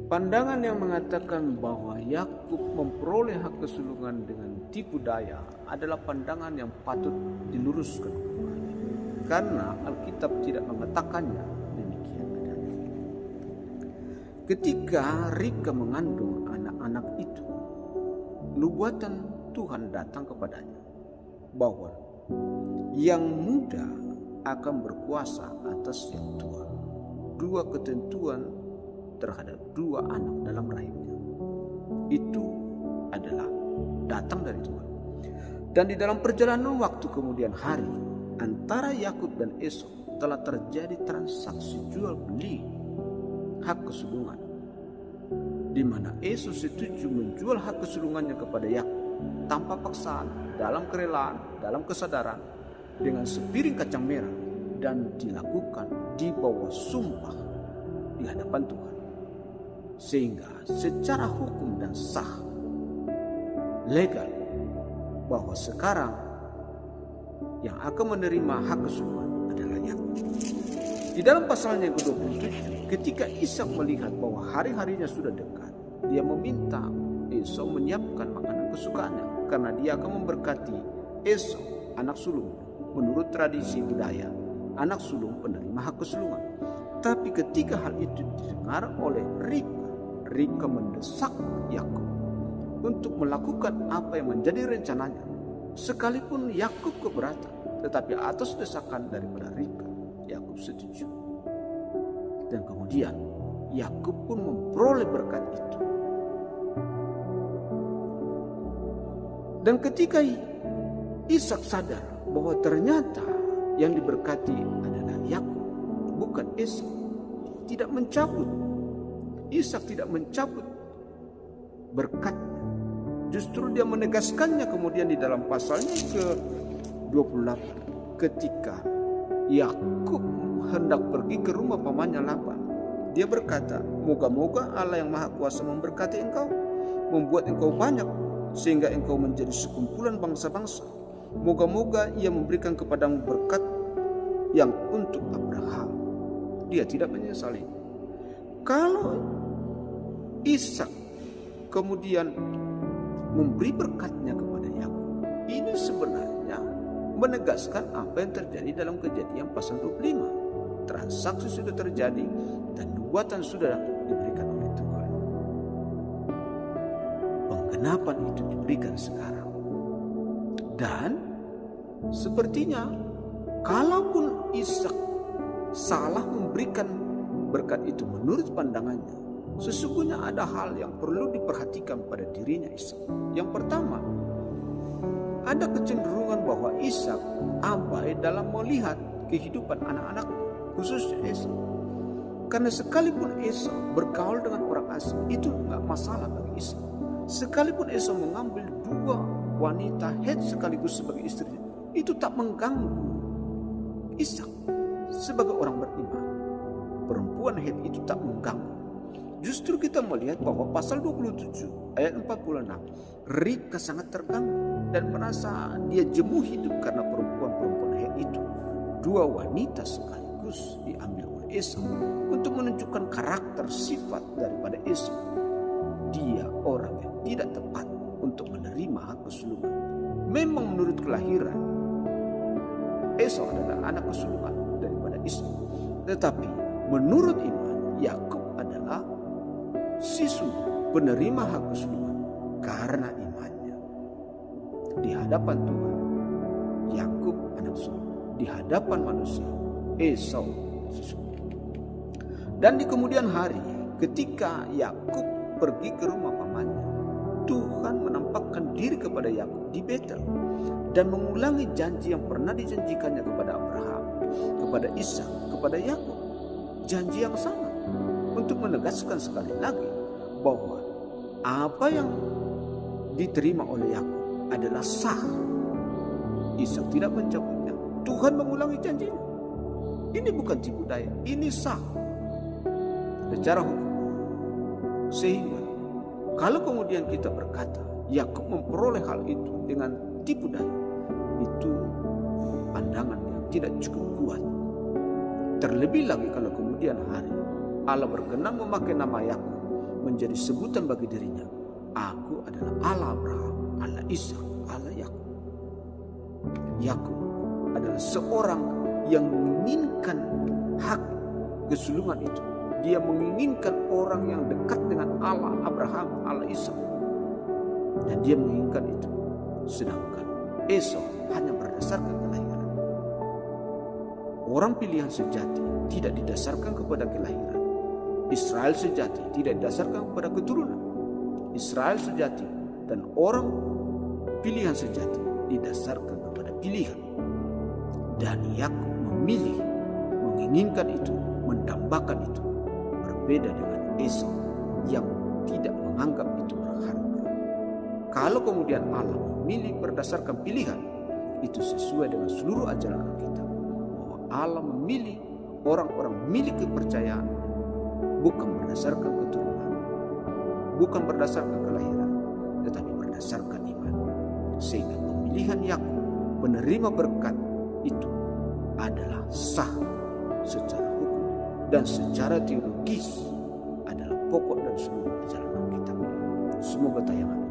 Pandangan yang mengatakan bahwa Yakub memperoleh hak kesulungan dengan tipu daya adalah pandangan yang patut diluruskan kembali, karena Alkitab tidak mengatakannya demikian adanya. Ketika Ribka mengandung anak-anak itu, nubuatan Tuhan datang kepadanya bahwa yang muda akan berkuasa atas yang tua. Dua ketentuan terhadap dua anak dalam rahimnya. Itu adalah datang dari Tuhan. Dan di dalam perjalanan waktu kemudian hari antara Yakub dan Esau telah terjadi transaksi jual beli hak kesulungan, di mana Esau setuju menjual hak kesulungannya kepada Yakub tanpa paksaan, dalam kerelaan, dalam kesadaran, dengan sepiring kacang merah, dan dilakukan di bawah sumpah di hadapan Tuhan. Sehingga secara hukum dan sah, legal, bahwa sekarang yang akan menerima hak kesulungan adalah Yakub. Di dalam pasalnya yang ke-27, ketika Ishak melihat bahwa hari-harinya sudah dekat, dia meminta Esau menyiapkan makanan kesukaannya, karena dia akan memberkati Esau, anak sulung. Menurut tradisi budaya, anak sulung penerima hak kesulungan. Tapi ketika hal itu didengar oleh Ribka mendesak Yakub untuk melakukan apa yang menjadi rencananya. Sekalipun Yakub keberatan, tetapi atas desakan daripada Ribka, Yakub setuju. Dan kemudian Yakub pun memperoleh berkat itu. Dan ketika Ishak sadar bahwa ternyata yang diberkati adalah Yakub, bukan Esau, tidak mencabut. Ishak tidak mencabut berkatnya. Justru dia menegaskannya kemudian di dalam pasalnya ke-28. Ketika Yakub hendak pergi ke rumah pamannya Laban, dia berkata, "Moga-moga Allah yang Maha Kuasa memberkati engkau, membuat engkau banyak, sehingga engkau menjadi sekumpulan bangsa-bangsa. Moga-moga ia memberikan kepadamu berkat yang untuk Abraham." Dia tidak menyesali. Kalau Ishak kemudian memberi berkatnya kepada Yakub, ini sebenarnya menegaskan apa yang terjadi dalam Kejadian pasal 25. Transaksi sudah terjadi dan nubuatan sudah diberikan oleh Tuhan. Penggenapan itu diberikan sekarang. Dan sepertinya kalaupun Ishak salah memberikan berkat itu menurut pandangannya, sesungguhnya ada hal yang perlu diperhatikan pada dirinya Ishak. Yang pertama, ada kecenderungan bahwa Ishak abai dalam melihat kehidupan anak-anaknya, khususnya Esau. Karena sekalipun Esau bergaul dengan orang asing, itu enggak masalah bagi Ishak. Sekalipun Esau mengambil dua wanita Het sekaligus sebagai istrinya, itu tak mengganggu Ishak sebagai orang beriman. Perempuan Het itu tak mengganggu. Justru kita melihat bahwa pasal 27 ayat 46, Ribka sangat terganggu dan merasa dia jemu hidup karena perempuan-perempuan Het itu. Dua wanita sekaligus diambil oleh Esau untuk menunjukkan karakter sifat daripada Esau. Dia orang yang tidak tepat untuk menerima hak kesulungan. Memang menurut kelahiran, Esau adalah anak kesulungan daripada Ishak. Tetapi menurut iman, Yakub adalah siswa penerima hak kesulungan karena imannya. Di hadapan Tuhan, Yakub anak sulung. Di hadapan manusia, Esau siswa. Dan di kemudian hari, ketika Yakub pergi ke rumah pamannya, Tuhan menampakkan diri kepada Yakub di Betel dan mengulangi janji yang pernah dijanjikannya kepada Abraham, kepada Ishak, kepada Yakub. Janji yang sama untuk menegaskan sekali lagi bahwa apa yang diterima oleh Yakub adalah sah. Ishak tidak mencabutnya. Tuhan mengulangi janjinya. Ini bukan tipu daya, ini sah secara hukum. Sehingga kalau kemudian kita berkata Yakub memperoleh hal itu dengan tipu daya, itu pandangan yang tidak cukup kuat. Terlebih lagi kalau kemudian hari Allah berkenan memakai nama Yakub menjadi sebutan bagi dirinya, aku adalah Allah Abraham, Allah Ishak, Allah Yakub. Yakub adalah seorang yang menginginkan hak kesulungan itu. Dia menginginkan orang yang dekat dengan Allah Abraham, Allah Ishak, dan dia menginginkan itu. Sedangkan Esau hanya berdasarkan kelahiran. Orang pilihan sejati tidak didasarkan kepada kelahiran. Israel sejati tidak didasarkan kepada keturunan. Israel sejati dan orang pilihan sejati didasarkan kepada pilihan. Dan Yakub memilih, menginginkan itu, mendambakan itu. Berbeda dengan Esau yang tidak menganggap itu berharga. Kalau kemudian Allah memilih berdasarkan pilihan, itu sesuai dengan seluruh ajaran kita, bahwa Allah memilih orang-orang milik kepercayaan bukan berdasarkan keturunan, bukan berdasarkan kelahiran, tetapi berdasarkan iman. Sehingga pemilihan Yakub penerima berkat itu adalah sah secara hukum dan secara teologis, adalah pokok dan seluruh ajaran kita. Semoga tayangan